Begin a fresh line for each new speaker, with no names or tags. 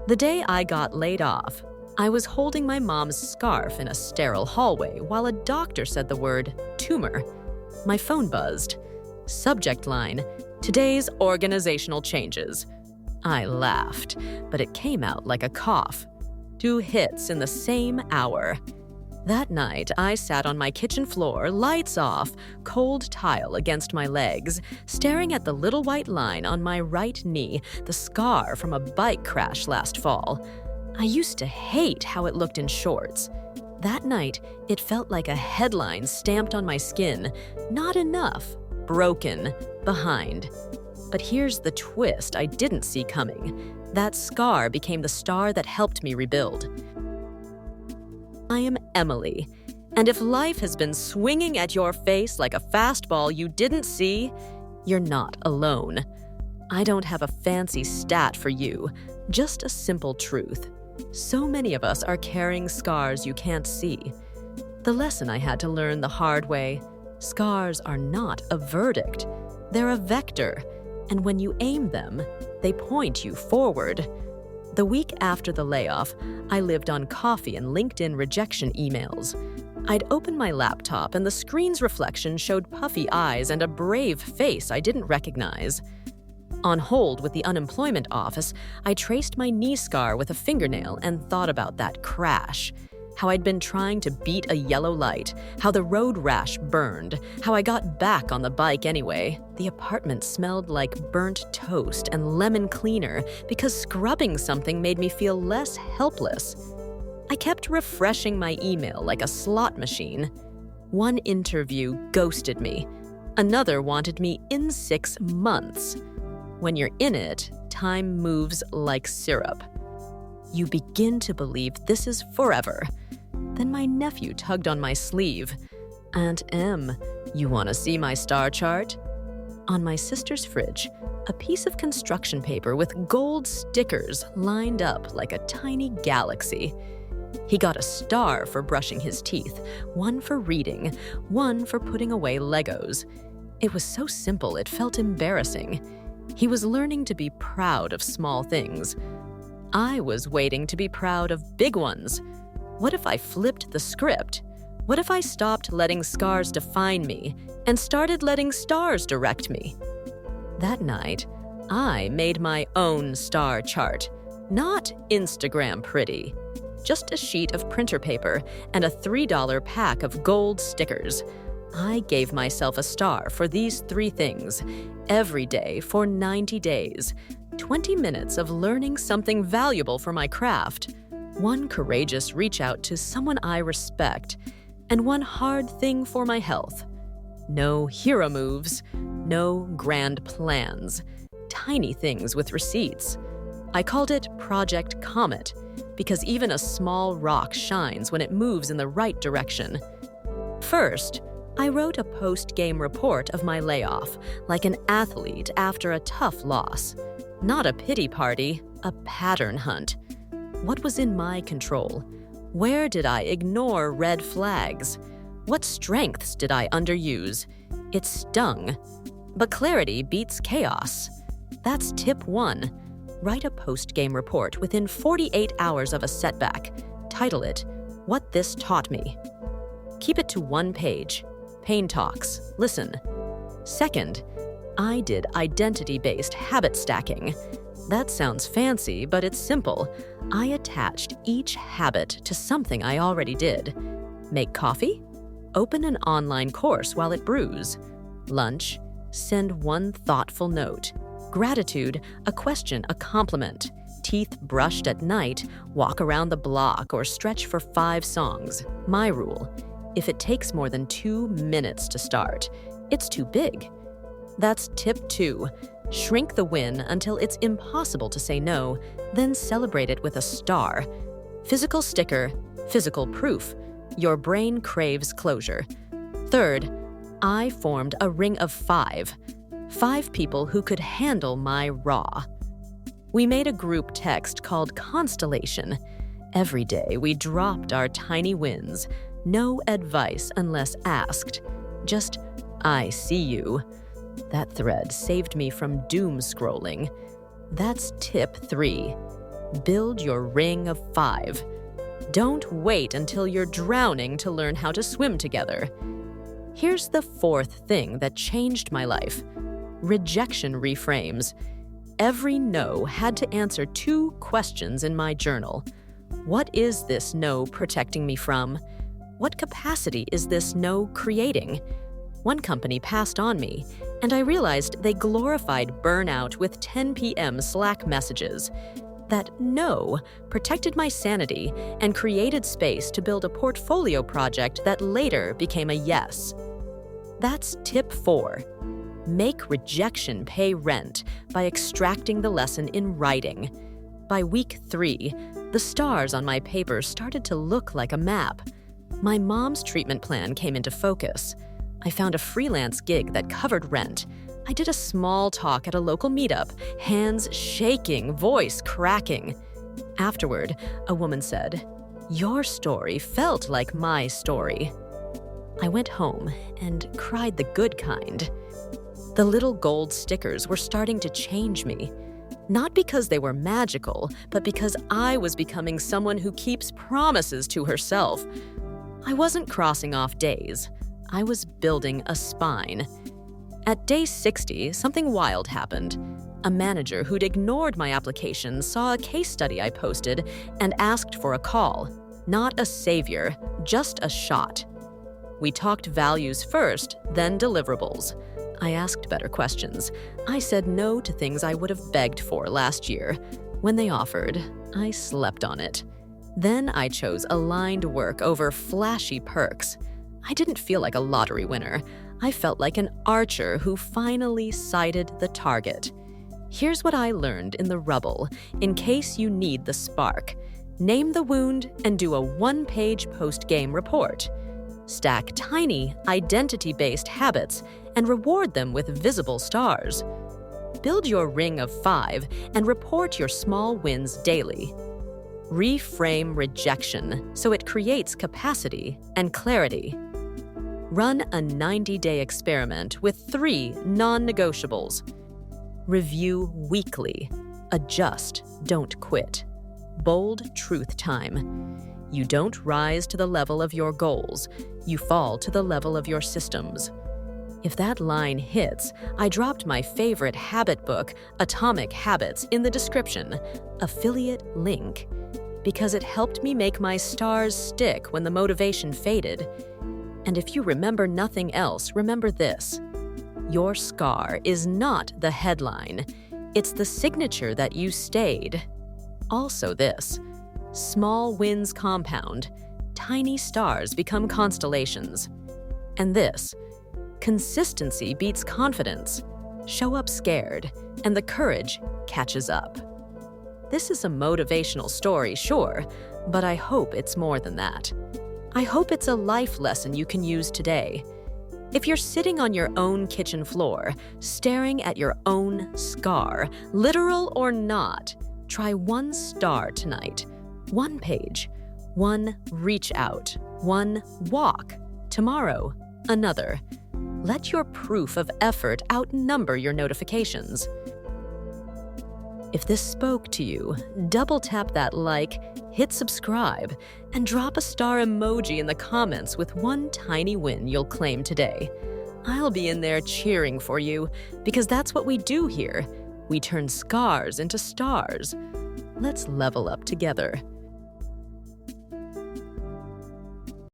The day I got laid off, I was holding my mom's scarf in a sterile hallway while a doctor said the word tumor. My phone buzzed. Subject line, "Today's organizational changes." I laughed, but it came out like a cough. 2 hits in the same hour. That night, I sat on my kitchen floor, lights off, cold tile against my legs, staring at the little white line on my right knee, the scar from a bike crash last fall. I used to hate how it looked in shorts. That night, it felt like a headline stamped on my skin. Not enough. Broken. Behind. But here's the twist I didn't see coming. That scar became the star that helped me rebuild. I am Emily, and if life has been swinging at your face like a fastball you didn't see, you're not alone. I don't have a fancy stat for you, just a simple truth. So many of us are carrying scars you can't see. The lesson I had to learn the hard way: scars are not a verdict. They're a vector, and when you aim them, they point you forward. The week after the layoff, I lived on coffee and LinkedIn rejection emails. I'd open my laptop and the screen's reflection showed puffy eyes and a brave face I didn't recognize. On hold with the unemployment office, I traced my knee scar with a fingernail and thought about that crash. How I'd been trying to beat a yellow light, how the road rash burned, how I got back on the bike anyway. The apartment smelled like burnt toast and lemon cleaner because scrubbing something made me feel less helpless. I kept refreshing my email like a slot machine. One interview ghosted me. Another wanted me in 6 months. When you're in it, time moves like syrup. You begin to believe this is forever. Then my nephew tugged on my sleeve. "Aunt Em, you want to see my star chart?" On my sister's fridge, a piece of construction paper with gold stickers lined up like a tiny galaxy. He got a star for brushing his teeth, one for reading, one for putting away Legos. It was so simple it felt embarrassing. He was learning to be proud of small things. I was waiting to be proud of big ones. What if I flipped the script? What if I stopped letting scars define me and started letting stars direct me? That night, I made my own star chart. Not Instagram pretty. Just a sheet of printer paper and a $3 pack of gold stickers. I gave myself a star for these 3 things, every day for 90 days. 20 minutes of learning something valuable for my craft. 1 courageous reach out to someone I respect, and 1 hard thing for my health. No hero moves, no grand plans. Tiny things with receipts. I called it Project Comet, because even a small rock shines when it moves in the right direction. First, I wrote a post-game report of my layoff, like an athlete after a tough loss. Not a pity party, a pattern hunt. What was in my control? Where did I ignore red flags? What strengths did I underuse? It stung. But clarity beats chaos. That's tip 1. Write a post-game report within 48 hours of a setback. Title it, "What This Taught Me." Keep it to 1 page. Pain talks. Listen. Second, I did identity-based habit stacking. That sounds fancy, but it's simple. I attached each habit to something I already did. Make coffee? Open an online course while it brews. Lunch? Send 1 thoughtful note. Gratitude? A question, a compliment. Teeth brushed at night? Walk around the block or stretch for 5 songs. My rule: if it takes more than 2 minutes to start, it's too big. That's tip 2. Shrink the win until it's impossible to say no, then celebrate it with a star. Physical sticker, physical proof. Your brain craves closure. Third, I formed a ring of 5. 5 people who could handle my raw. We made a group text called Constellation. Every day we dropped our tiny wins. No advice unless asked. Just, "I see you." That thread saved me from doom scrolling. That's tip 3. Build your ring of 5. Don't wait until you're drowning to learn how to swim together. Here's the 4th thing that changed my life. Rejection reframes. Every no had to answer 2 questions in my journal. What is this no protecting me from? What capacity is this no creating? One company passed on me, and I realized they glorified burnout with 10 p.m. Slack messages. That no protected my sanity and created space to build a portfolio project that later became a yes. That's tip 4. Make rejection pay rent by extracting the lesson in writing. By week 3, the stars on my paper started to look like a map. My mom's treatment plan came into focus. I found a freelance gig that covered rent. I did a small talk at a local meetup, hands shaking, voice cracking. Afterward, a woman said, "Your story felt like my story." I went home and cried the good kind. The little gold stickers were starting to change me. Not because they were magical, but because I was becoming someone who keeps promises to herself. I wasn't crossing off days. I was building a spine. At day 60, something wild happened. A manager who'd ignored my application saw a case study I posted and asked for a call. Not a savior, just a shot. We talked values first, then deliverables. I asked better questions. I said no to things I would have begged for last year. When they offered, I slept on it. Then I chose aligned work over flashy perks. I didn't feel like a lottery winner. I felt like an archer who finally sighted the target. Here's what I learned in the rubble, in case you need the spark. Name the wound and do a 1-page post-game report. Stack tiny, identity-based habits and reward them with visible stars. Build your ring of 5 and report your small wins daily. Reframe rejection so it creates capacity and clarity. Run a 90-day experiment with 3 non-negotiables. Review weekly. Adjust, don't quit. Bold truth time. You don't rise to the level of your goals. You fall to the level of your systems. If that line hits, I dropped my favorite habit book, Atomic Habits, in the description, affiliate link, because it helped me make my stars stick when the motivation faded. And if you remember nothing else, remember this. Your scar is not the headline. It's the signature that you stayed. Also this. Small wins compound. Tiny stars become constellations. And this. Consistency beats confidence. Show up scared, and the courage catches up. This is a motivational story, sure, but I hope it's more than that. I hope it's a life lesson you can use today. If you're sitting on your own kitchen floor, staring at your own scar, literal or not, try 1 star tonight. 1 page. 1 reach out. 1 walk. Tomorrow, another. Let your proof of effort outnumber your notifications. If this spoke to you, double tap that like, hit subscribe, and drop a star emoji in the comments with 1 tiny win you'll claim today. I'll be in there cheering for you, because that's what we do here. We turn scars into stars. Let's level up together.